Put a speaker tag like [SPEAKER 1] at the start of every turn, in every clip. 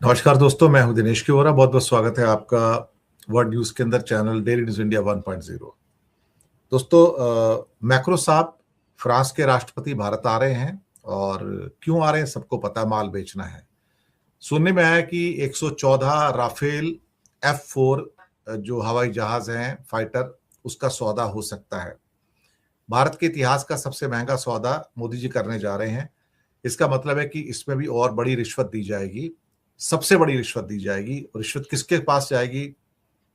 [SPEAKER 1] नमस्कार दोस्तों, मैं हूं दिनेश किवरा। बहुत बहुत स्वागत है आपका वर्ल्ड न्यूज के अंदर चैनल डेली न्यूज इंडिया 1.0। दोस्तों, मैक्रो साहब फ्रांस के राष्ट्रपति भारत आ रहे हैं और क्यों आ रहे हैं सबको पता है, माल बेचना है। सुनने में आया कि 114 राफेल F4 जो हवाई जहाज हैं फाइटर, उसका सौदा हो सकता है। भारत के इतिहास का सबसे महंगा सौदा मोदी जी करने जा रहे हैं। इसका मतलब है कि इसमें भी और बड़ी रिश्वत दी जाएगी, सबसे बड़ी रिश्वत दी जाएगी। रिश्वत किसके पास जाएगी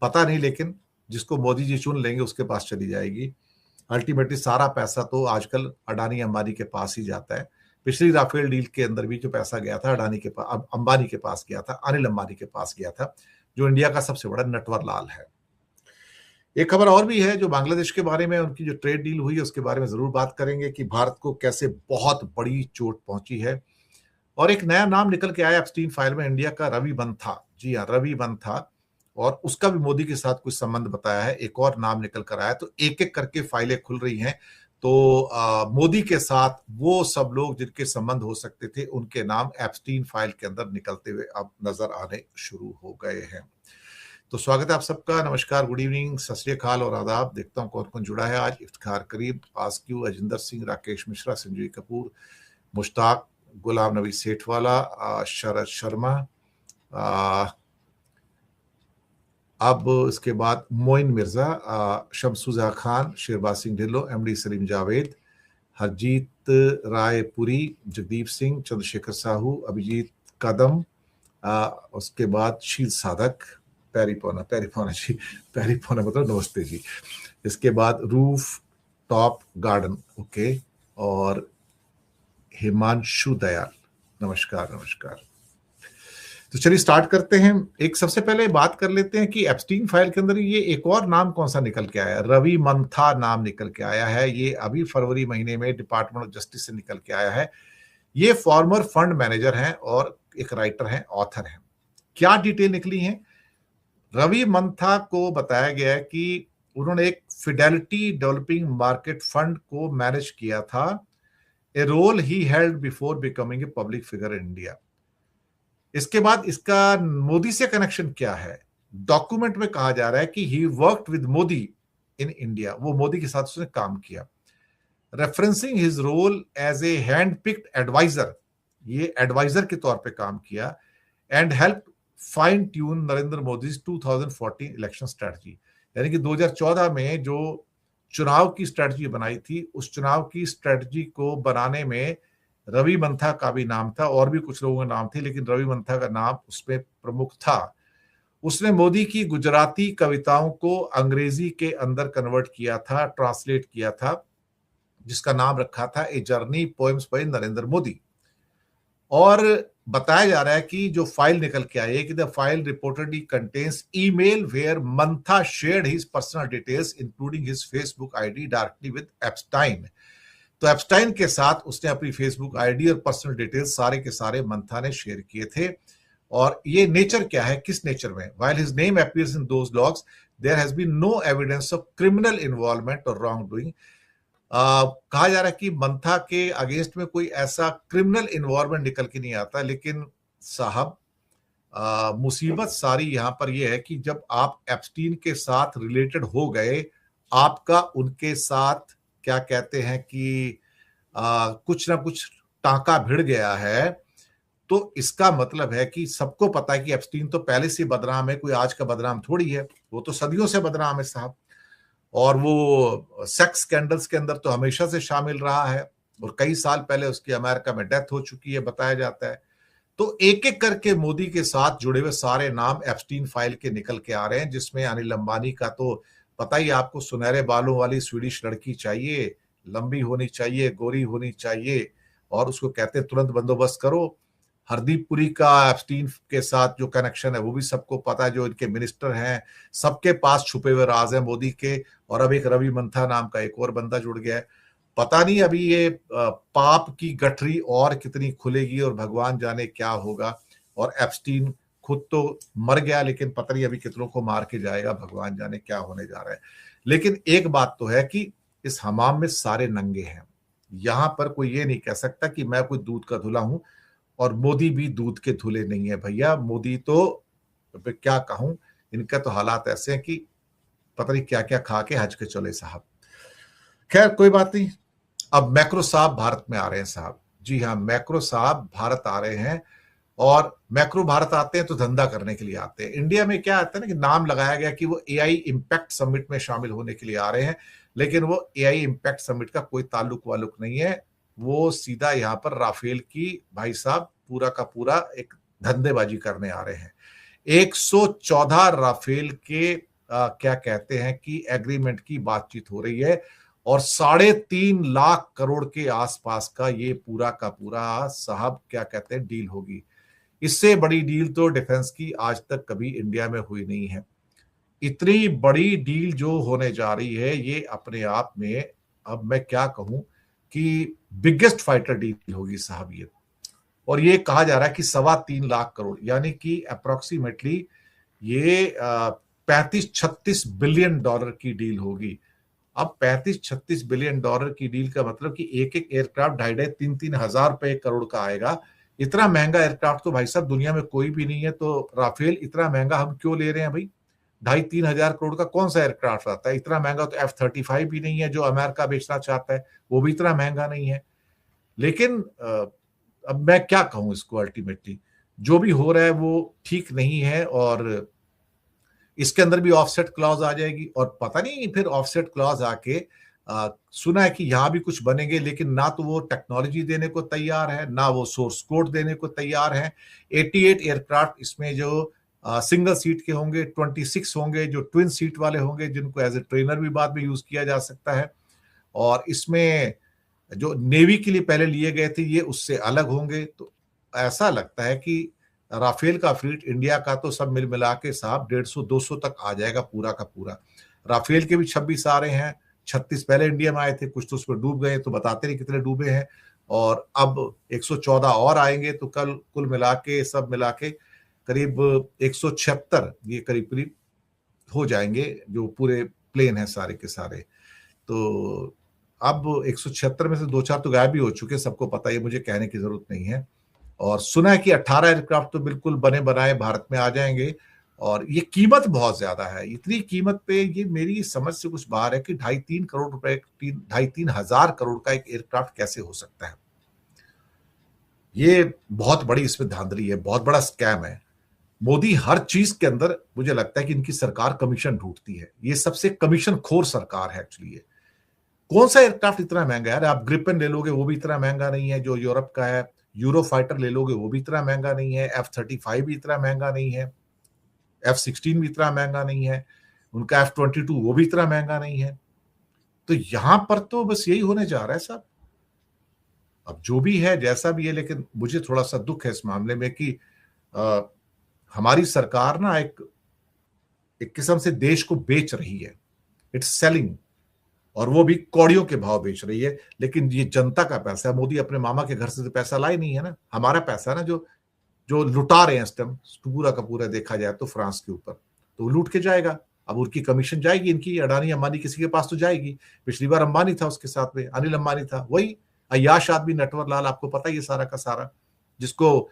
[SPEAKER 1] पता नहीं, लेकिन जिसको मोदी जी चुन लेंगे उसके पास चली जाएगी। अल्टीमेटली सारा पैसा तो आजकल अडानी अंबानी के पास ही जाता है। पिछली राफेल डील के अंदर भी जो पैसा गया था अडानी के पास, अंबानी के पास गया था, अनिल अंबानी के पास गया था, जो इंडिया का सबसे बड़ा नटवर लाल है। एक खबर और भी है जो बांग्लादेश के बारे में, उनकी जो ट्रेड डील हुई है उसके बारे में जरूर बात करेंगे कि भारत को कैसे बहुत बड़ी चोट पहुंची है। और एक नया नाम निकल के आया एप्स्टीन फाइल में, इंडिया का रवि बंथा। जी हाँ, रवि बंथा, और उसका भी मोदी के साथ कुछ संबंध बताया है। एक और नाम निकल कर आया, तो एक एक करके फाइलें खुल रही हैं। तो मोदी के साथ वो सब लोग जिनके संबंध हो सकते थे, उनके नाम एप्स्टीन फाइल के अंदर निकलते हुए अब नजर आने शुरू हो गए हैं। तो स्वागत है आप सबका। नमस्कार, गुड इवनिंग, सत श्री अकाल और आदाब। देखता हूँ कौन कौन जुड़ा है आज। इफ्तिखार करीम, आस्क्यू, अजिंदर सिंह, राकेश मिश्रा, संजय कपूर, मुश्ताक, गुलाम नबी सेठवाला, शरद शर्मा, अब इसके बाद मोइन मिर्जा, शमसुजा खान, शेरबाज सिंह ढिल्लो, एमडी सलीम जावेद, हरजीत रायपुरी, जगदीप सिंह, चंद्रशेखर साहू, अभिजीत कदम, उसके बाद शील साधक, पैरी पौना जी, पैरी पौना मतलब नमस्ते जी। इसके बाद रूफ टॉप गार्डन, ओके, और हिमांशु दयाल, नमस्कार नमस्कार। तो चलिए स्टार्ट करते हैं। एक सबसे पहले बात कर लेते हैं कि एप्स्टीन फाइल के अंदर ये एक और नाम कौन सा निकल के आया। रवि मंथा नाम निकल के आया है। ये अभी फरवरी महीने में डिपार्टमेंट ऑफ जस्टिस से निकल के आया है। ये फॉर्मर फंड मैनेजर हैं और एक राइटर हैं, ऑथर हैं। क्या डिटेल निकली है? रवि मंथा को बताया गया है कि उन्होंने एक फिडेलिटी डेवलपिंग मार्केट फंड को मैनेज किया था, a role he held before becoming a public figure in India. इसके बाद इसका मोदी से कनेक्शन क्या है? डॉक्यूमेंट में कहा जा रहा है कि he worked with Modi in India, वो मोदी के साथ उसने काम किया। Referencing his role as a hand picked adviser, ये एडवाइजर के तौर पे काम किया, and help fine tune Narendra Modi 2014 election strategy. यानी कि 2014 में जो चुनाव की स्ट्रेटजी बनाई थी, उस चुनाव की स्ट्रेटजी को बनाने में रवि मंथा का भी नाम था, और भी कुछ लोगों का नाम थे, लेकिन रवि मंथा का नाम उसमें प्रमुख था। उसने मोदी की गुजराती कविताओं को अंग्रेजी के अंदर कन्वर्ट किया था, ट्रांसलेट किया था, जिसका नाम रखा था a journey poems by Narendra Modi. और बताया जा रहा है कि जो फाइल निकल के आई है कि the file reportedly contains email where Mantha shared his personal details including his Facebook ID directly with Epstein. तो एप्स्टाइन के साथ उसने अपनी फेसबुक आईडी और पर्सनल डिटेल्स सारे के सारे मंथा ने शेयर किए थे। और ये नेचर क्या है, किस नेचर में? While his name appears in those logs there has been no evidence of criminal involvement और रॉन्ग डूइंग। कहा जा रहा है कि मंथा के अगेंस्ट में कोई ऐसा क्रिमिनल इन्वॉल्वमेंट निकल के नहीं आता, लेकिन साहब मुसीबत सारी यहां पर यह है कि जब आप एप्स्टीन के साथ रिलेटेड हो गए, आपका उनके साथ क्या कहते हैं कि कुछ ना कुछ टांका भिड़ गया है, तो इसका मतलब है कि सबको पता है कि एप्स्टीन तो पहले से बदनाम है, कोई आज का बदनाम थोड़ी है, वो तो सदियों से बदनाम है साहब। और वो सेक्स स्कैंडल्स के अंदर तो हमेशा से शामिल रहा है, और कई साल पहले उसकी अमेरिका में डेथ हो चुकी है, बताया जाता है। तो एक एक करके मोदी के साथ जुड़े हुए सारे नाम एप्स्टीन फाइल के निकल के आ रहे हैं, जिसमें अनिल अंबानी का तो पता ही आपको, सुनहरे बालों वाली स्वीडिश लड़की चाहिए, लंबी होनी चाहिए, गोरी होनी चाहिए, और उसको कहते हैं तुरंत बंदोबस्त करो। हरदीप पुरी का एप्स्टीन के साथ जो कनेक्शन है वो भी सबको पता है, जो इनके मिनिस्टर हैं सबके पास छुपे हुए राज हैं मोदी के। और अब एक रवि मंथा नाम का एक और बंदा जुड़ गया है। पता नहीं अभी ये पाप की गठरी और कितनी खुलेगी और भगवान जाने क्या होगा। और एप्स्टीन खुद तो मर गया, लेकिन पता नहीं अभी कितनों को मार के जाएगा, भगवान जाने क्या होने जा रहा है। लेकिन एक बात तो है कि इस हमाम में सारे नंगे हैं। यहां पर कोई ये नहीं कह सकता कि मैं कोई दूध का धुला हूं। और मोदी भी दूध के धुले नहीं है भैया। मोदी तो क्या कहूं, इनका तो हालात ऐसे हैं कि पता नहीं क्या क्या खा के हज के चले साहब। खैर कोई बात नहीं। अब मैक्रो साहब भारत में आ रहे हैं साहब। जी हाँ, मैक्रो साहब भारत आ रहे हैं। और मैक्रो भारत आते हैं तो धंधा करने के लिए आते हैं। इंडिया में क्या आता है ना कि नाम लगाया गया कि वो एआई इम्पैक्ट समिट में शामिल होने के लिए आ रहे हैं, लेकिन वो एआई इम्पैक्ट समिट का कोई ताल्लुक वालुक नहीं है। वो सीधा यहाँ पर राफेल की भाई साहब पूरा का पूरा एक धंधेबाजी करने आ रहे हैं। 114 राफेल के क्या कहते हैं कि एग्रीमेंट की बातचीत हो रही है और 3.5 लाख करोड़ के आसपास का ये पूरा का पूरा साहब क्या कहते हैं डील होगी। इससे बड़ी डील तो डिफेंस की आज तक कभी इंडिया में हुई नहीं है। इतनी बड़ी डील जो होने जा रही है ये अपने आप में, अब मैं क्या कहूं कि बिगेस्ट फाइटर डील होगी साहब ये। और ये कहा जा रहा है कि 3.25 लाख करोड़, यानी कि अप्रोक्सीमेटली ये 35-36 बिलियन डॉलर की डील होगी। अब 35-36 बिलियन डॉलर की डील का मतलब कि एक एक एयरक्राफ्ट 2,500-3,000 हजार रुपए करोड़ का आएगा। इतना महंगा एयरक्राफ्ट तो भाई साहब दुनिया में कोई भी नहीं है। तो राफेल इतना महंगा हम क्यों ले रहे हैं भाई? 2,500-3,000 हजार करोड़ का कौन सा एयरक्राफ्ट आता है? इतना महंगा तो F-35 भी नहीं है जो अमेरिका बेचना चाहता है, वो भी इतना महंगा नहीं है। लेकिन अब मैं क्या कहूं इसको, अल्टीमेटली जो भी हो रहा है वो ठीक नहीं है। और इसके अंदर भी ऑफसेट क्लॉज आ जाएगी और पता नहीं फिर ऑफसेट क्लॉज आके सुना है कि यहां भी कुछ बनेंगे, लेकिन ना तो वो टेक्नोलॉजी देने को तैयार है, ना वो सोर्स कोड देने को तैयार है। 88 एयरक्राफ्ट इसमें जो सिंगल सीट के होंगे, 26 होंगे जो ट्विन सीट वाले होंगे, जिनको एज ए ट्रेनर भी बाद में यूज किया जा सकता है। और इसमें जो नेवी के लिए पहले लिए गए थे ये उससे अलग होंगे। तो ऐसा लगता है कि राफेल का फ्लीट इंडिया का तो सब मिल मिला के साहब 150-200 तक आ जाएगा पूरा का पूरा। राफेल के भी 26 आ रहे हैं, 36 पहले इंडिया में आए थे, कुछ तो उसमें डूब गए तो बताते नहीं कितने डूबे हैं। और अब 114 और आएंगे तो कल कुल मिला के सब मिला के करीब 176 ये करीब करीब हो जाएंगे जो पूरे प्लेन है सारे के सारे। तो अब 176 में से 2-4 तो गायब भी हो चुके, सबको पता है, मुझे कहने की जरूरत नहीं है। और सुना है कि 18 एयरक्राफ्ट तो बिल्कुल बने बनाए भारत में आ जाएंगे। और ये कीमत बहुत ज्यादा है। इतनी कीमत पे ये मेरी समझ से कुछ बाहर है कि 2.5-3 करोड़ रुपए, 2.5-3 हजार करोड़ का एक एयरक्राफ्ट कैसे हो सकता है। ये बहुत बड़ी इसमें धांधली है, बहुत बड़ा स्कैम है। मोदी हर चीज के अंदर मुझे लगता है कि इनकी सरकार कमीशन ढूंढती है। ये सबसे कमीशन खोर सरकार है एक्चुअली ये। कौन सा एयरक्राफ्ट इतना महंगा है? आप ग्रिपेन ले लोगे वो भी इतना महंगा नहीं है जो यूरोप का है। यूरो फाइटर ले लोगे वो भी इतना महंगा नहीं है। F-35 भी इतना महंगा नहीं है। F-16 भी इतना महंगा नहीं है। उनका F-22 वो भी इतना महंगा नहीं है। तो यहां पर तो बस यही होने जा रहा है साहब। अब जो भी है जैसा भी है, लेकिन मुझे थोड़ा सा दुख है इस मामले में कि हमारी सरकार ना एक किस्म से देश को बेच रही है। इट्स सेलिंग, और वो भी कौड़ियों के भाव बेच रही है। लेकिन ये जनता का पैसा है। मोदी अपने मामा के घर से तो पैसा लाई नहीं है ना, हमारा पैसा है ना जो जो लुटा रहे हैं इस टाइम पूरा का पूरा देखा जाए तो फ्रांस के ऊपर। तो वो लूट के जाएगा। अब उनकी कमीशन जाएगी, इनकी अडानी अंबानी किसी के पास तो जाएगी। पिछली बार अंबानी था, उसके साथ में अनिल अंबानी था, वही अय्याश आदमी नटवर लाल, आपको पता ही है सारा का सारा, जिसको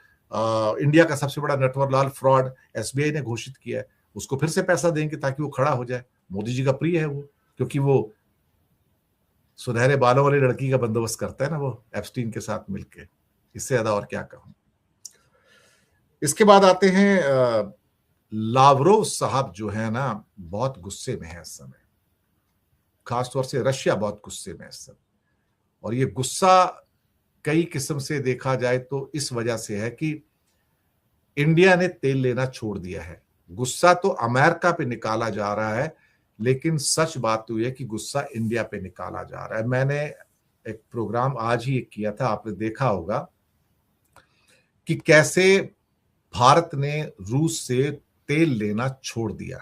[SPEAKER 1] इंडिया का सबसे बड़ा नटवर लाल फ्रॉड एसबीआई ने घोषित किया है। उसको फिर से पैसा देंगे ताकि वो खड़ा हो जाए। मोदी जी का प्रिय है वो, क्योंकि वो सुनहरे बालों वाली लड़की का बंदोबस्त करता है ना वो एप्स्टीन के साथ मिलके। इससे ज्यादा और क्या कहूं। इसके बाद आते हैं लावरोव साहब जो है ना, बहुत गुस्से में है इस समय। खासतौर से रशिया बहुत गुस्से में है इस समय। और ये गुस्सा कई किस्म से देखा जाए तो इस वजह से है कि इंडिया ने तेल लेना छोड़ दिया है। गुस्सा तो अमेरिका पे निकाला जा रहा है, लेकिन सच बात तो यह है कि गुस्सा इंडिया पे निकाला जा रहा है। मैंने एक प्रोग्राम आज ही किया था, आपने देखा होगा कि कैसे भारत ने रूस से तेल लेना छोड़ दिया।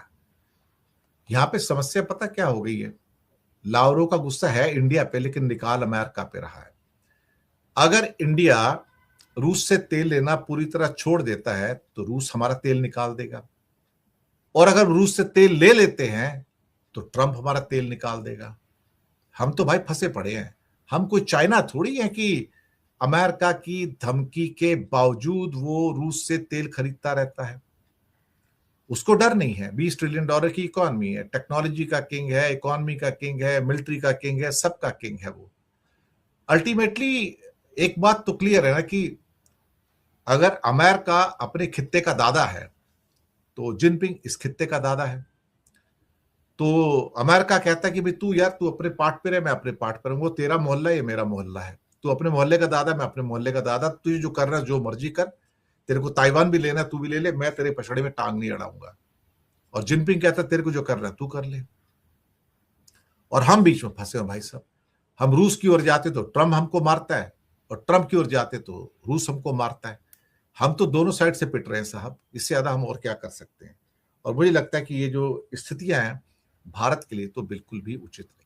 [SPEAKER 1] यहां पे समस्या पता क्या हो गई है? लावरोव का गुस्सा है इंडिया पे, लेकिन निकाल अमेरिका पे रहा है। अगर इंडिया रूस से तेल लेना पूरी तरह छोड़ देता है तो रूस हमारा तेल निकाल देगा, और अगर रूस से तेल ले लेते हैं तो ट्रंप हमारा तेल निकाल देगा। हम तो भाई फंसे पड़े हैं। हम कोई चाइना थोड़ी है कि अमेरिका की धमकी के बावजूद वो रूस से तेल खरीदता रहता है। उसको डर नहीं है। $20 ट्रिलियन की इकोनॉमी है, टेक्नोलॉजी का किंग है, इकोनॉमी का किंग है, मिलिट्री का किंग है, सबका किंग है वो। अल्टीमेटली एक बात तो क्लियर है ना कि अगर अमेरिका अपने खित्ते का दादा है तो जिनपिंग इस खित्ते का दादा है। तो अमेरिका कहता है कि भाई तू यार, तू अपने पार्ट पे रहे, मैं अपने पार्ट पे रहूंगा, तेरा मोहल्ला ये मेरा मोहल्ला है, तू अपने मोहल्ले का दादा, मैं अपने मोहल्ले का दादा, तुझे जो कर रहा है जो मर्जी कर, तेरे को ताइवान भी लेना तू भी ले ले, मैं तेरे पछड़े में टांग नहीं अड़ाऊंगा। और जिनपिंग कहता है तेरे को जो कर रहा है तू कर ले। और हम बीच में फंसे हो भाई साहब। हम रूस की ओर जाते तो ट्रम्प हमको मारता है, और ट्रम्प की ओर जाते तो रूस हमको मारता है। हम तो दोनों साइड से पिट रहे हैं साहब, इससे ज्यादा हम और क्या कर सकते हैं। और मुझे लगता है कि ये जो स्थितियां हैं भारत के लिए तो बिल्कुल भी उचित नहीं।